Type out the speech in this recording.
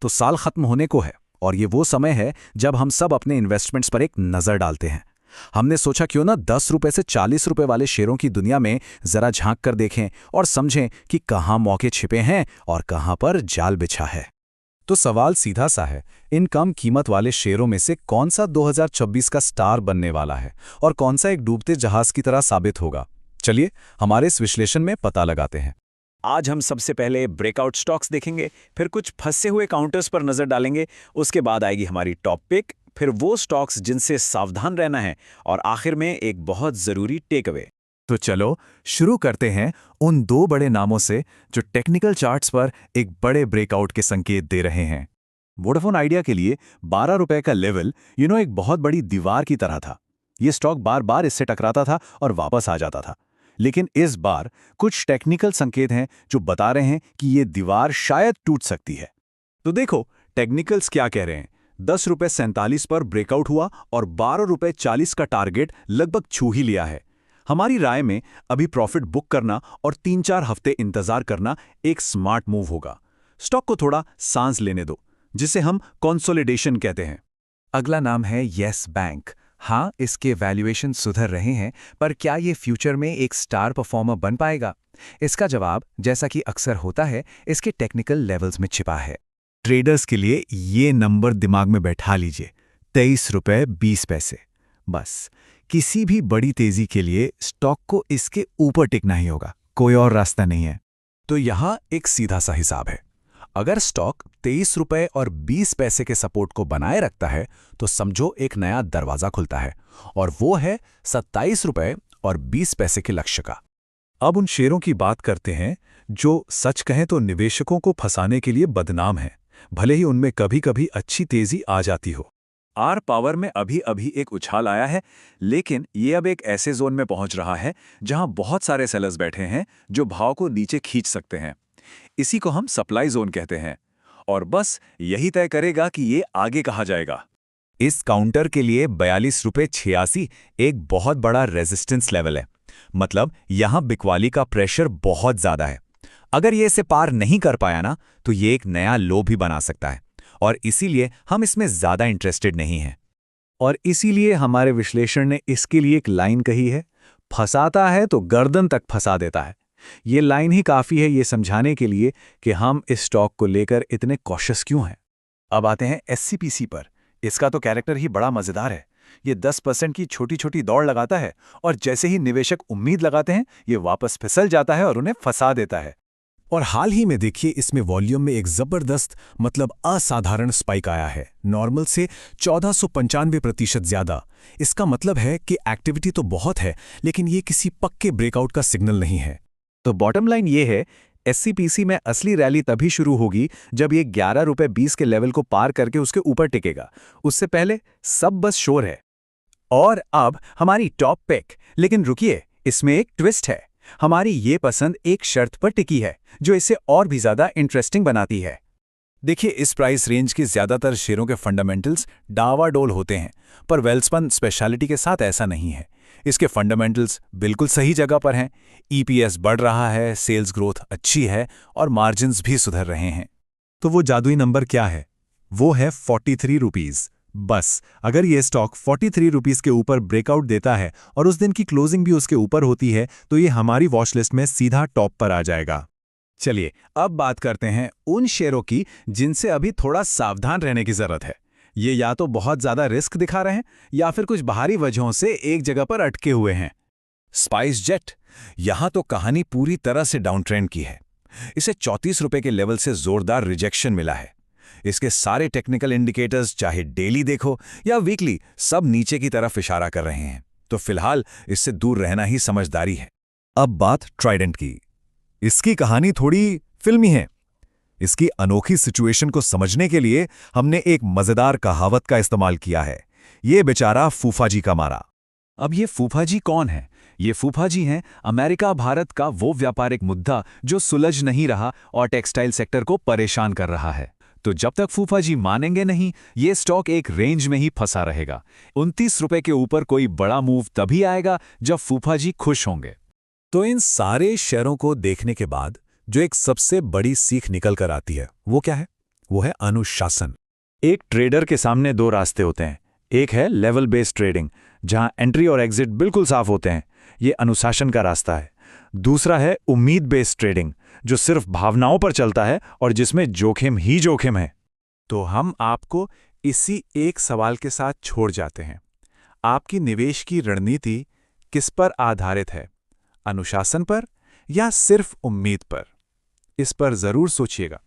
तो साल खत्म होने को है और ये वो समय है जब हम सब अपने इन्वेस्टमेंट्स पर एक नज़र डालते हैं। हमने सोचा क्यों ना 10 रुपए से 40 रुपए वाले शेयरों की दुनिया में जरा झांक कर देखें और समझें कि कहाँ मौके छिपे हैं और कहाँ पर जाल बिछा है। तो सवाल सीधा सा है, इन कम कीमत वाले शेयरों में से कौन सा 2026 का स्टार बनने वाला है और कौन सा एक डूबते जहाज की तरह साबित होगा? चलिए हमारे इस विश्लेषण में पता लगाते हैं। आज हम सबसे पहले ब्रेकआउट स्टॉक्स देखेंगे, फिर कुछ फंसे हुए काउंटर्स पर नजर डालेंगे, उसके बाद आएगी हमारी टॉप पिक, फिर वो स्टॉक्स जिनसे सावधान रहना है और आखिर में एक बहुत जरूरी टेक अवे। तो चलो शुरू करते हैं उन दो बड़े नामों से जो टेक्निकल चार्ट्स पर एक बड़े ब्रेकआउट के संकेत दे रहे हैं। वोडाफोन आइडिया के लिए 12 रुपए का लेवल एक बहुत बड़ी दीवार की तरह था। ये स्टॉक बार बार इससे टकराता था और वापस आ जाता था। लेकिन इस बार कुछ टेक्निकल संकेत हैं जो बता रहे हैं कि ये दीवार शायद टूट सकती है। तो देखो टेक्निकल्स क्या कह रहे हैं। 10 रुपए 47 पर ब्रेकआउट हुआ और 12 रुपए 40 का टारगेट लगभग छू ही लिया है। हमारी राय में अभी प्रॉफिट बुक करना और 3-4 हफ्ते इंतजार करना एक स्मार्ट मूव होगा। स्टॉक को थोड़ा सांस लेने दो, जिसे हम कंसोलिडेशन कहते हैं। अगला नाम है येस बैंक। हाँ, इसके वैल्यूएशन सुधर रहे हैं, पर क्या ये फ्यूचर में एक स्टार परफॉर्मर बन पाएगा? इसका जवाब, जैसा कि अक्सर होता है, इसके टेक्निकल लेवल्स में छिपा है। ट्रेडर्स के लिए ये नंबर दिमाग में बैठा लीजिए, 23 रुपए 20 पैसे। बस किसी भी बड़ी तेजी के लिए स्टॉक को इसके ऊपर टिकना ही होगा, कोई और रास्ता नहीं है। तो यहाँ एक सीधा सा हिसाब है। अगर स्टॉक 23 रुपए और 20 पैसे के सपोर्ट को बनाए रखता है तो समझो एक नया दरवाजा खुलता है, और वो है 27 रुपए और 20 पैसे के लक्ष्य का। अब उन शेयरों की बात करते हैं जो सच कहें तो निवेशकों को फंसाने के लिए बदनाम हैं, भले ही उनमें कभी कभी अच्छी तेजी आ जाती हो। आर पावर में अभी अभी एक उछाल आया है, लेकिन ये अब एक ऐसे जोन में पहुंच रहा है जहां बहुत सारे सेलर्स बैठे हैं जो भाव को नीचे खींच सकते हैं। इसी को हम सप्लाई जोन कहते हैं, और बस यही तय करेगा कि ये आगे कहाँ जाएगा। इस काउंटर के लिए 42 रुपए 86 एक बहुत बड़ा रेजिस्टेंस लेवल है। मतलब यहां बिकवाली का प्रेशर बहुत ज्यादा है। अगर ये इसे पार नहीं कर पाया ना, तो ये एक नया लो भी बना सकता है, और इसीलिए हम इसमें ज्यादा इंटरेस्टेड नहीं हैं। और इसीलिए हमारे विश्लेषण ने इसके लिए एक लाइन कही है, फंसाता है तो गर्दन तक फंसा देता है। ये लाइन ही काफी है ये समझाने के लिए कि हम इस स्टॉक को लेकर इतने कॉशियस क्यों हैं। अब आते हैं एससीपीसी पर। इसका तो कैरेक्टर ही बड़ा मजेदार है। ये 10% की छोटी छोटी दौड़ लगाता है, और जैसे ही निवेशक उम्मीद लगाते हैं ये वापस फिसल जाता है और उन्हें फंसा देता है। और हाल ही में देखिए इसमें वॉल्यूम में एक जबरदस्त असाधारण स्पाइक आया है, नॉर्मल से 1495% ज्यादा। इसका मतलब है कि एक्टिविटी तो बहुत है, लेकिन ये किसी पक्के ब्रेकआउट का सिग्नल नहीं है। तो बॉटम लाइन ये है, एससीपीसी में असली रैली तभी शुरू होगी जब ये 11 रुपए 20 के लेवल को पार करके उसके ऊपर टिकेगा। उससे पहले सब बस शोर है। और अब हमारी टॉप पिक, लेकिन रुकिए, इसमें एक ट्विस्ट है। हमारी ये पसंद एक शर्त पर टिकी है जो इसे और भी ज्यादा इंटरेस्टिंग बनाती है। देखिए इस प्राइस रेंज के ज्यादातर शेयरों के फंडामेंटल्स डावाडोल होते हैं, पर वेल्सपन स्पेशलिटी के साथ ऐसा नहीं है। इसके फंडामेंटल्स बिल्कुल सही जगह पर हैं। ईपीएस बढ़ रहा है, सेल्स ग्रोथ अच्छी है और मार्जिन्स भी सुधर रहे हैं। तो वो जादुई नंबर क्या है? वो है 43 रुपीज। बस अगर ये स्टॉक 43 रुपीज के ऊपर ब्रेकआउट देता है और उस दिन की क्लोजिंग भी उसके ऊपर होती है, तो ये हमारी वॉच लिस्ट में सीधा टॉप पर आ जाएगा। चलिए अब बात करते हैं उन शेयरों की जिनसे अभी थोड़ा सावधान रहने की जरूरत है। ये या तो बहुत ज्यादा रिस्क दिखा रहे हैं या फिर कुछ बाहरी वजहों से एक जगह पर अटके हुए हैं। स्पाइस जेट, यहां तो कहानी पूरी तरह से डाउन ट्रेंड की है। इसे 34 रुपए के लेवल से जोरदार रिजेक्शन मिला है। इसके सारे टेक्निकल इंडिकेटर्स, चाहे डेली देखो या वीकली, सब नीचे की तरफ इशारा कर रहे हैं। तो फिलहाल इससे दूर रहना ही समझदारी है। अब बात ट्राइडेंट की। इसकी कहानी थोड़ी फिल्मी है। इसकी अनोखी सिचुएशन को समझने के लिए हमने एक मजेदार कहावत का इस्तेमाल किया है, ये बेचारा फूफा जी का मारा। अब ये फूफा जी कौन है? ये फूफा जी हैं अमेरिका भारत का वो व्यापारिक मुद्दा जो सुलझ नहीं रहा और टेक्सटाइल सेक्टर को परेशान कर रहा है। तो जब तक फूफा जी मानेंगे नहीं, ये स्टॉक एक रेंज में ही फंसा रहेगा। 29 रुपए के ऊपर कोई बड़ा मूव तभी आएगा जब फूफा जी खुश होंगे। तो इन सारे शेयरों को देखने के बाद जो एक सबसे बड़ी सीख निकल कर आती है वो क्या है? वो है अनुशासन। एक ट्रेडर के सामने दो रास्ते होते हैं। एक है लेवल बेस्ड ट्रेडिंग, जहां एंट्री और एग्जिट बिल्कुल साफ होते हैं, ये अनुशासन का रास्ता है। दूसरा है उम्मीद बेस्ड ट्रेडिंग, जो सिर्फ भावनाओं पर चलता है और जिसमें जोखिम ही जोखिम है। तो हम आपको इसी एक सवाल के साथ छोड़ जाते हैं। आपकी निवेश की रणनीति किस पर आधारित है, अनुशासन पर या सिर्फ उम्मीद पर? इस पर जरूर सोचिएगा।